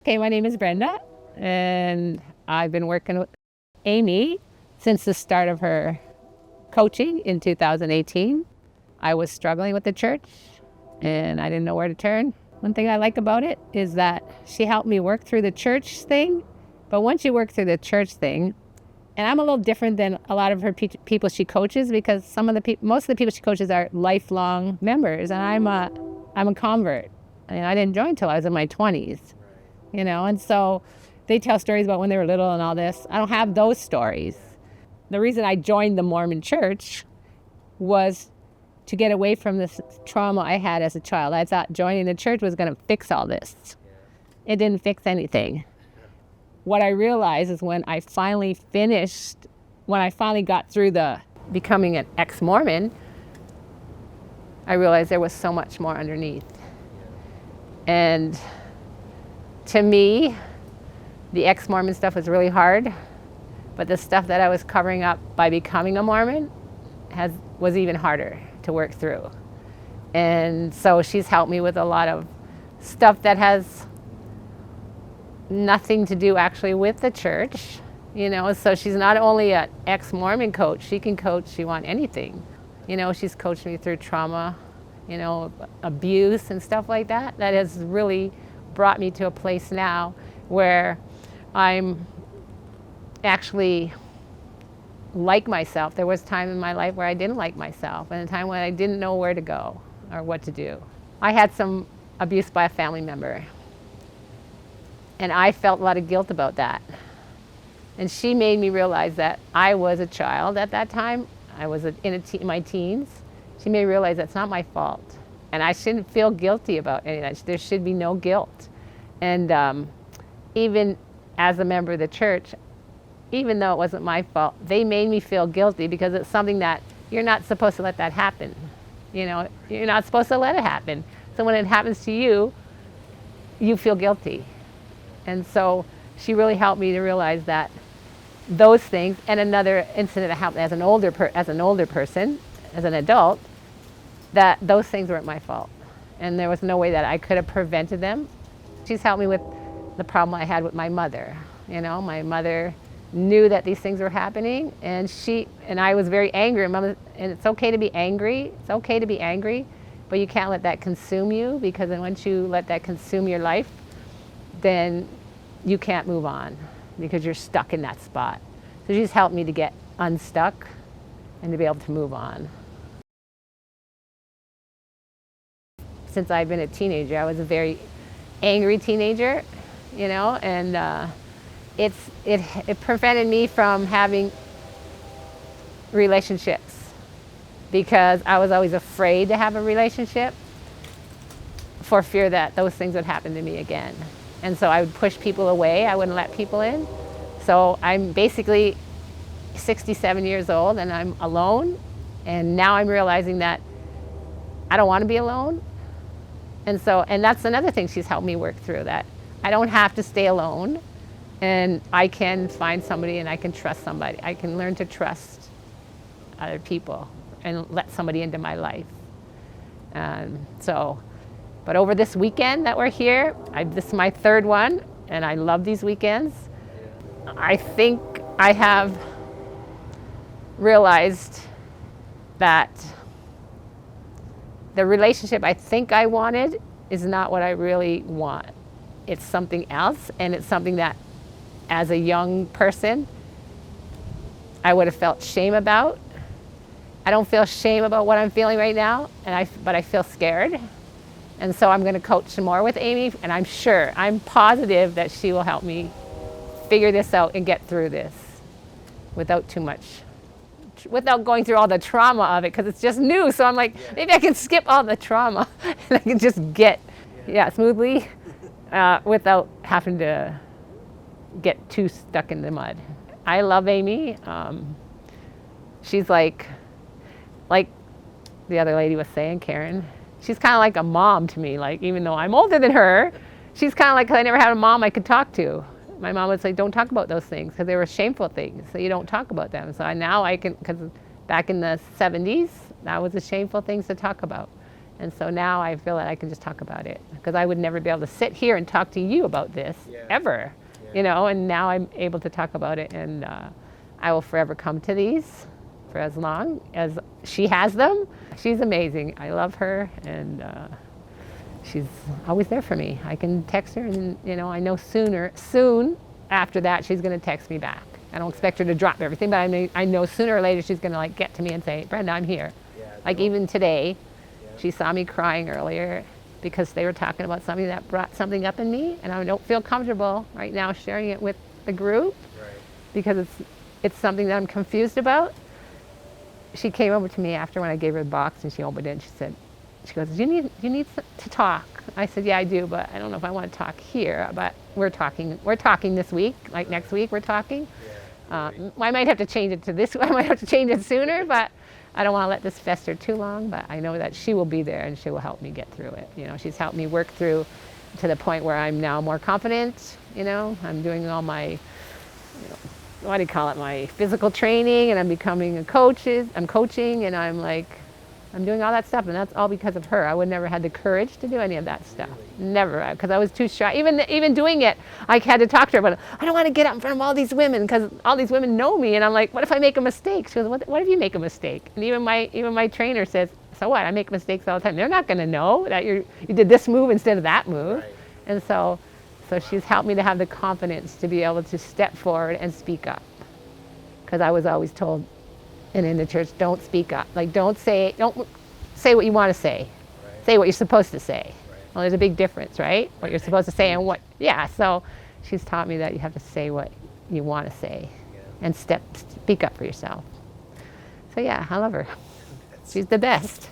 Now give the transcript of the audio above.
Okay, my name is Brenda, and I've been working with Amy since the start of her coaching in 2018. I was struggling with the church, and I didn't know where to turn. One thing I like about it is that she helped me work through the church thing. But once you work through the church thing, and I'm a little different than a lot of her people she coaches, because most of the people she coaches are lifelong members, and I'm a convert. And I didn't join until I was in my 20s. And so they tell stories about when they were little and all this. I don't have those stories. The reason I joined the Mormon church was to get away from this trauma I had as a child. I thought joining the church was going to fix all this. It didn't fix anything. What I realized is when I finally got through the becoming an ex-Mormon, I realized there was so much more underneath. And to me, the ex-Mormon stuff was really hard, but the stuff that I was covering up by becoming a Mormon was even harder to work through. And so she's helped me with a lot of stuff that has nothing to do actually with the church, so she's not only an ex-Mormon coach, she can coach you on anything. She's coached me through trauma, abuse and stuff like that. That has really brought me to a place now where I'm actually like myself. There was time in my life where I didn't like myself, and a time when I didn't know where to go or what to do. I had some abuse by a family member, and I felt a lot of guilt about that. And she made me realize that I was a child at that time. I was in my teens. She made me realize that's not my fault. And I shouldn't feel guilty about any of that. There should be no guilt. And even as a member of the church, even though it wasn't my fault, they made me feel guilty because it's something that you're not supposed to let that happen. You're not supposed to let it happen. So when it happens to you, you feel guilty. And so she really helped me to realize that those things, and another incident that happened as an older person, as an adult, that those things weren't my fault. And there was no way that I could have prevented them. She's helped me with the problem I had with my mother. My mother knew that these things were happening, and I was very angry. And it's okay to be angry. It's okay to be angry, but you can't let that consume you, because then once you let that consume your life, then you can't move on because you're stuck in that spot. So she's helped me to get unstuck and to be able to move on. Since I've been a teenager, I was a very angry teenager, and it prevented me from having relationships because I was always afraid to have a relationship for fear that those things would happen to me again. And so I would push people away. I wouldn't let people in. So I'm basically 67 years old and I'm alone. And now I'm realizing that I don't want to be alone. And that's another thing she's helped me work through, that I don't have to stay alone, and I can find somebody and I can trust somebody. I can learn to trust other people and let somebody into my life. But over this weekend that we're here, this is my third one, and I love these weekends. I think I have realized that the relationship I think I wanted is not what I really want. It's something else, and it's something that as a young person I would have felt shame about. I don't feel shame about what I'm feeling right now, but I feel scared. And so I'm going to coach some more with Amy, and I'm positive that she will help me figure this out and get through this without going through all the trauma of it, because it's just new. So I'm like, maybe I can skip all the trauma and I can just get smoothly without having to get too stuck in the mud. I love Amy. She's like the other lady was saying, Karen, she's kind of like a mom to me. Like, even though I'm older than her, she's kind of like, 'cause I never had a mom I could talk to. My mom would say, don't talk about those things, because they were shameful things, so you don't talk about them. So now I can, because back in the 70s, that was the shameful things to talk about. And so now I feel that I can just talk about it, because I would never be able to sit here and talk to you about this ever, you know, and now I'm able to talk about it, and I will forever come to these for as long as she has them. She's amazing. I love her, and she's always there for me. I can text her, and you know, I know soon after that she's going to text me back. I don't expect her to drop everything, but I know sooner or later she's going to like get to me and say, Brenda, I'm here. Like even today, she saw me crying earlier because they were talking about something that brought something up in me, and I don't feel comfortable right now sharing it with the group because it's something that I'm confused about. She came over to me after when I gave her the box, and she opened it, and she goes, you need to talk. I said, yeah, I do, but I don't know if I want to talk here, but we're talking this week, like next week we're talking. I might have to change it to this, I might have to change it sooner, but I don't want to let this fester too long, but I know that she will be there and she will help me get through it. You know, she's helped me work through to the point where I'm now more confident, you know. I'm doing all my, you know, what do you call it, my physical training, and I'm becoming I'm coaching, and I'm doing all that stuff, and that's all because of her. I would never had the courage to do any of that stuff. Never, because I was too shy. Even doing it, I had to talk to her, but I don't want to get up in front of all these women because all these women know me, and I'm like, what if I make a mistake? She goes, what if you make a mistake? And even my trainer says, so what? I make mistakes all the time. They're not going to know that you did this move instead of that move. Right. And so she's helped me to have the confidence to be able to step forward and speak up, because I was always told, and in the church, don't speak up. Like, don't say what you want to say. Right. Say what you're supposed to say. Right. Well, there's a big difference, right? What you're supposed to say and what, so she's taught me that you have to say what you want to say and speak up for yourself. So yeah, I love her. She's the best.